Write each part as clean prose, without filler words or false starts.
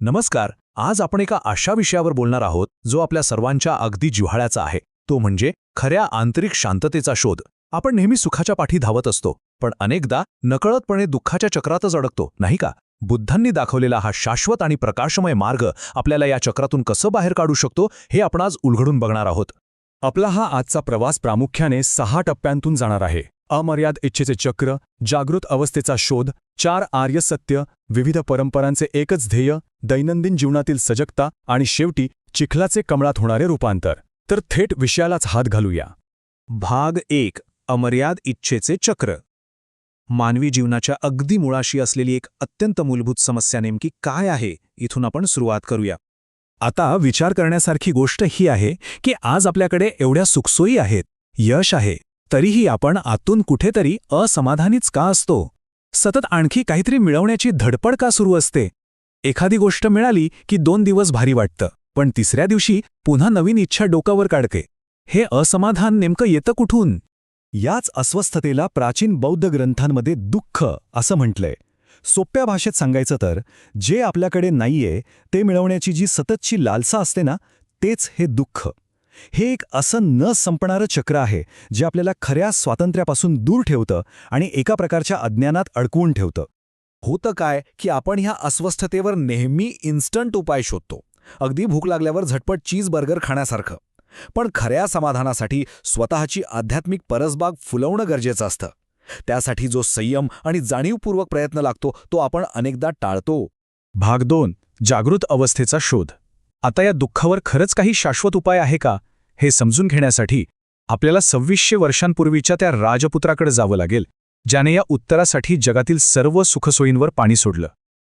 नमस्कार. आज आपण एका अशा विषयावर बोलणार आहोत जो आपल्या सर्वांच्या अगदी जिव्हाळ्याचा आहे. तो म्हणजे खऱ्या आंतरिक शांततेचा शोध. आपण नेहमी सुखाच्या पाठी धावत असतो, पण अनेकदा नकळतपणे दुःखाच्या चक्रातच अडकतो, नाही का? बुद्धांनी दाखवलेला हा शाश्वत आणि प्रकाशमय मार्ग आपल्याला या चक्रातून कसं बाहेर काढू शकतो हे आपण आज उलगडून बघणार आहोत. आपला हा आजचा प्रवास प्रामुख्याने 6 टप्प्यांतून जाणार आहे. अमर्याद इच्छेचे चक्र, जागृत अवस्थेचा शोध, 4 आर्य सत्य, विविध परंपरांचे एकच ध्येय, दैनंदिन जीवनातील सजगता आणि शेवटी चिखलाचे कमळात होणारे रूपांतर. तर थेट विषयालाच हात घालूया. भाग 1. अमर्याद इच्छेचे चक्र. मानवी जीवनाच्या अगदी मुळाशी असलेली एक अत्यंत मूलभूत समस्या नेमकी काय आहे, इथून आपण सुरुवात करूया. आता विचार करण्यासारखी गोष्ट ही आहे की आज आपल्याकडे एवढ्या सुखसोयी आहेत, यश आहे, तरीही आपण आतून कुठेतरी असमाधानीच का असतो? सतत आणखी काहीतरी मिळवण्याची धडपड का सुरू असते? एखादी गोष्ट मिळाली की 2 दिवस भारी वाटतं, पण तिसऱ्या दिवशी पुन्हा नवीन इच्छा डोकावर काढते. हे असमाधान नेमकं येतं कुठून? याच अस्वस्थतेला प्राचीन बौद्ध ग्रंथांमध्ये दुःख असं म्हटलंय. सोप्या भाषेत सांगायचं तर जे आपल्याकडे नाहीये ते मिळवण्याची जी सततची लालसा असते ना, तेच हे दुःख. हे एक असं न संपणारं चक्र आहे जे आपल्याला खऱ्या स्वातंत्र्यापासून दूर ठेवतं आणि एका प्रकारच्या अज्ञानात अडकवून ठेवतं. होतं काय की आपण ह्या अस्वस्थतेवर नेहमी इन्स्टंट उपाय शोधतो, अगदी भूक लागल्यावर झटपट चीज बर्गर खाण्यासारखं. पण खऱ्या समाधानासाठी स्वतःची आध्यात्मिक परसबाग फुलवणं गरजेचं असतं. त्यासाठी जो संयम आणि जाणीवपूर्वक प्रयत्न लागतो तो आपण अनेकदा टाळतो. भाग 2. जागृत अवस्थेचा शोध. आता या दुःखावर खरंच काही शाश्वत उपाय आहे का, हे समजून घेण्यासाठी आपल्याला 2600 वर्षांपूर्वीच्या त्या राजपुत्राकडे जावं लागेल, ज्याने या उत्तरासाठी जगातील सर्व सुखसोयींवर पाणी सोडलं.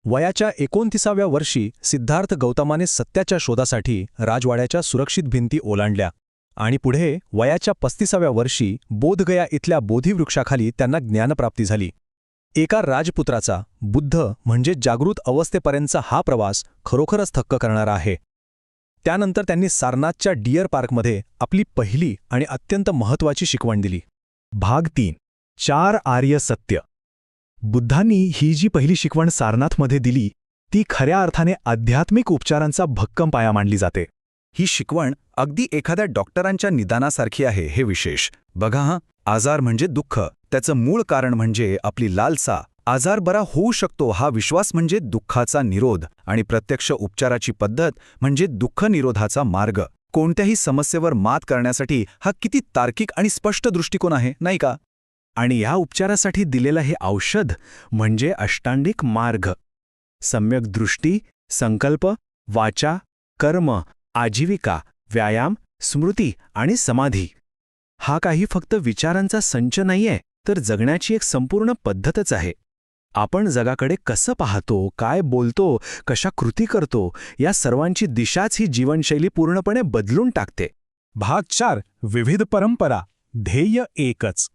वयाच्या 29व्या वर्षी सिद्धार्थ गौतमाने सत्याच्या शोधासाठी राजवाड्याच्या सुरक्षित भिंती ओलांडल्या आणि पुढे वयाच्या 35व्या वर्षी बोधगया इथल्या बोधिवृक्षाखाली त्यांना ज्ञानप्राप्ती झाली. एका राजपुत्राचा बुद्ध म्हणजे जागृत अवस्थेपर्यंतचा हा प्रवास खरोखरच थक्क करणारा आहे. त्यानंतर त्यांनी सारनाथच्या डिअर पार्कमध्ये आपली पहिली आणि अत्यंत महत्त्वाची शिकवण दिली. भाग 3. 4 आर्य सत्य. बुद्धांनी ही जी पहिली शिकवण सारनाथमध्ये दिली ती खऱ्या अर्थाने आध्यात्मिक उपचारांचा भक्कम पाया मानली जाते. ही शिकवण अगदी एखाद्या डॉक्टरांच्या निदानासारखी आहे. हे विशेष बघा हां. आजार म्हणजे दुःख, त्याचं मूळ कारण म्हणजे आपली लालसा. आजार बरा होऊ शकतो हा विश्वास म्हणजे दुःखाचा निरोध, आणि प्रत्यक्ष उपचाराची पद्धत म्हणजे दुःख निरोधाचा मार्ग. कोणत्याही समस्येवर मात करण्यासाठी हा किती तार्किक आणि स्पष्ट दृष्टिकोन आहे, नाही का? आणि या उपचारासाठी दिलेलं हे औषध म्हणजे अष्टांगिक मार्ग. सम्यक दृष्टी, संकल्प, वाचा, कर्म, आजीविका, व्यायाम, स्मृती आणि समाधी. हा काही फक्त विचारांचा संच नाहीये, तर जगण्याची एक संपूर्ण पद्धतच आहे. आपण जगाकडे कसं पाहतो, काय बोलतो, कशा कृती करतो, या सर्वांची दिशाच ही जीवनशैली पूर्णपणे बदलून टाकते. भाग 4. विविध परंपरा, ध्येय एकच.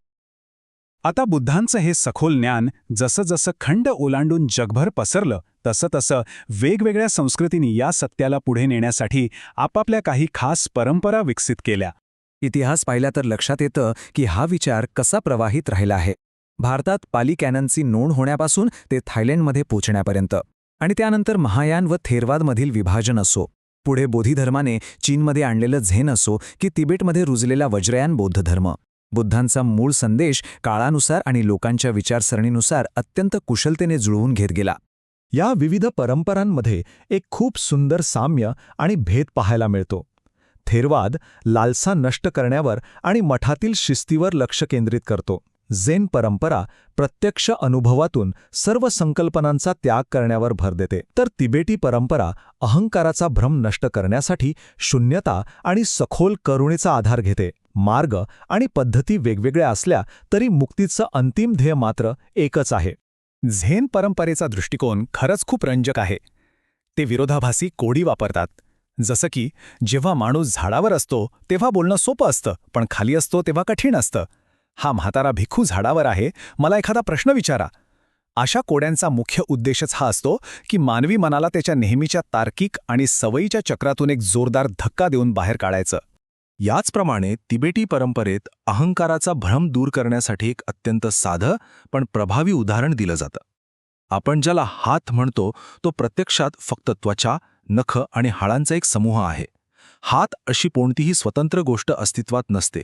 आता बुद्धांचं हे सखोल ज्ञान जसं जसं खंड ओलांडून जगभर पसरलं तसं तसं वेगवेगळ्या संस्कृतींनी या सत्याला पुढे नेण्यासाठी आपापल्या काही खास परंपरा विकसित केल्या. इतिहास पाहिला तर लक्षात येतं की हा विचार कसा प्रवाहित राहिला आहे. भारतात पाली कॅननची नोंद होण्यापासून ते थायलंडमध्ये पोचण्यापर्यंत, आणि त्यानंतर महायान व थेरवादमधील विभाजन असो, पुढे बोधिधर्माने चीनमध्ये आणलेलं झेन असो की तिबेटमध्ये रुजलेला वज्रयान बौद्ध धर्म, बुद्धांचा मूळ संदेश काळानुसार आणि लोकांच्या विचारसरणीनुसार अत्यंत कुशलतेने जुळवून घेत गेला. या विविध परंपरांमध्ये एक खूप सुंदर साम्य आणि भेद पाहायला मिळतो. थेरवाद लालसा नष्ट करण्यावर आणि मठातील शिस्तीवर लक्ष केंद्रित करतो. झेन परंपरा प्रत्यक्ष अनुभवातून सर्व संकल्पनांचा त्याग करण्यावर भर देते. तर तिबेटी परंपरा अहंकाराचा भ्रम नष्ट करण्यासाठी शून्यता आणि सखोल करुणेचा आधार घेते. मार्ग आणि पद्धती वेगवेगळ्या असल्या तरी मुक्तीचं अंतिम ध्येय मात्र एकच आहे. झेन परंपरेचा दृष्टिकोन खरंच खूप रंजक आहे. ते विरोधाभासी कोडी वापरतात. जसं की जेव्हा माणूस झाडावर असतो तेव्हा बोलणं सोपं असतं, पण खाली असतो तेव्हा कठीण असतं. हा म्हातारा भिक्खू झाडावर आहे, मला एखादा प्रश्न विचारा. अशा कोड्यांचा मुख्य उद्देशच हा असतो की मानवी मनाला त्याच्या नेहमीच्या तार्किक आणि सवयीच्या चक्रातून एक जोरदार धक्का देऊन बाहेर काढायचं. याचप्रमाणे तिबेटी परंपरेत अहंकाराचा भ्रम दूर करण्यासाठी एक अत्यंत साधं पण प्रभावी उदाहरण दिलं जातं. आपण ज्याला हात म्हणतो तो प्रत्यक्षात फक्त त्वचा, नख आणि हाडांचा एक समूह आहे. हात अशी कोणतीही स्वतंत्र गोष्ट अस्तित्वात नसते.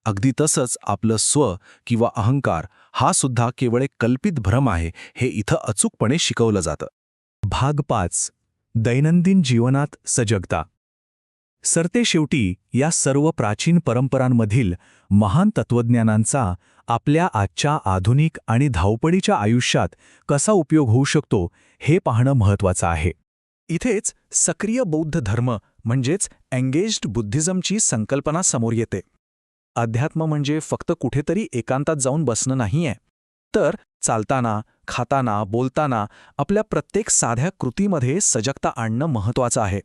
अगदी तसंच आपलं स्व किंवा अहंकार हा सुद्धा केवळ एक कल्पित भ्रम आहे, हे इथं अचूकपणे शिकवलं जातं. भाग 5. दैनंदिन जीवनात सजगता. सरतेशेवटी या सर्व प्राचीन परंपरांमधील महान तत्त्वज्ञानांचा आपल्या आजच्या आधुनिक आणि धावपळीच्या आयुष्यात कसा उपयोग होऊ शकतो हे पाहणं महत्त्वाचं आहे. इथेच सक्रिय बौद्ध धर्म म्हणजेच एंगेज्ड बुद्धिझमची संकल्पना समोर येते. अध्यात्म म्हणजे फक्त कुठेतरी एकांतात जाऊन बसणं नाहीये, तर चालताना, खाताना, बोलताना आपल्या प्रत्येक साध्या कृतीमध्ये सजगता आणणं महत्त्वाचं आहे.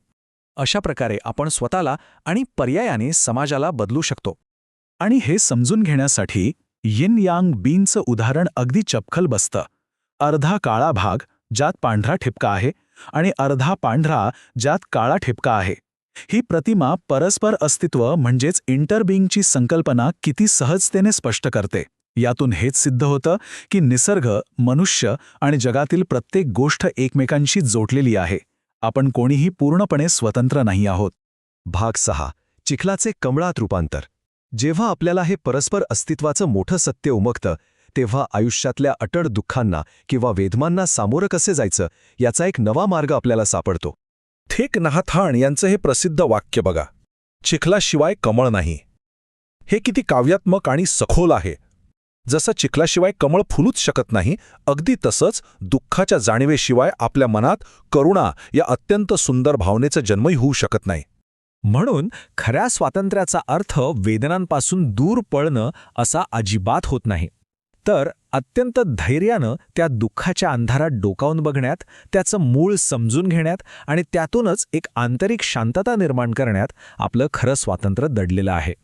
अशा प्रकारे आपण स्वतःला आणि पर्यायाने समाजाला बदलू शकतो. आणि हे समजून घेण्यासाठी यिन यांग बीनचं उदाहरण अगदी चपखल बसतं. अर्धा काळा भाग ज्यात पांढरा ठिपका आहे आणि अर्धा पांढरा ज्यात काळा ठिपका आहे. ही प्रतिमा परस्पर अस्तित्व म्हणजेच इंटरबिंगची संकल्पना किती सहजतेने स्पष्ट करते. यातून हेच सिद्ध होतं की निसर्ग, मनुष्य आणि जगातील प्रत्येक गोष्ट एकमेकांशी जोडलेली आहे. आपण कोणीही पूर्णपणे स्वतंत्र नाही आहोत. भाग 6. चिखलाचे कमळात रूपांतर. जेव्हा आपल्याला हे परस्पर अस्तित्वाचं मोठं सत्य उमगतं, तेव्हा आयुष्यातल्या अटळ दुःखांना किंवा वेदनांना सामोरं कसे जायचं याचा एक नवा मार्ग आपल्याला सापडतो. थेक नहाथाण यांचं हे प्रसिद्ध वाक्य बघा, चिखलाशिवाय कमळ नाही. हे किती काव्यात्मक आणि सखोल आहे. जसं चिखलाशिवाय कमळ फुलूच शकत नाही, अगदी तसंच दुःखाच्या जाणीवेशिवाय आपल्या मनात करुणा या अत्यंत सुंदर भावनेचा जन्मही होऊ शकत नाही. म्हणून खऱ्या स्वातंत्र्याचा अर्थ वेदनांपासून दूर पळणं असा अजिबात होत नाही, तर अत्यंत धैर्यानं त्या दुःखाच्या अंधारात डोकावून बघण्यात, त्याचं मूळ समजून घेण्यात आणि त्यातूनच एक आंतरिक शांतता निर्माण करण्यात आपलं खरं स्वातंत्र्य दडलेलं आहे.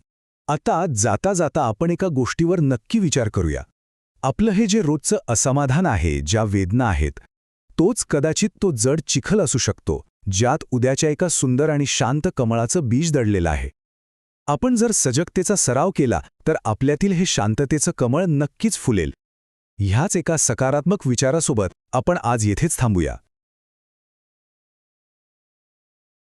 आता जाता जाता आपण एका गोष्टीवर नक्की विचार करूया. आपलं हे जे रोजचं असमाधान आहे, ज्या वेदना आहेत, तोच कदाचित तो जड चिखल असू शकतो, ज्यात उद्याच्या एका सुंदर आणि शांत कमळाचं बीज दडलेलं आहे. आपण जर सजगतेचा सराव केला तर आपल्यातील हे शांततेचं कमळ नक्कीच फुलेल. ह्याच एका सकारात्मक विचारासोबत आपण आज येथेच थांबूया.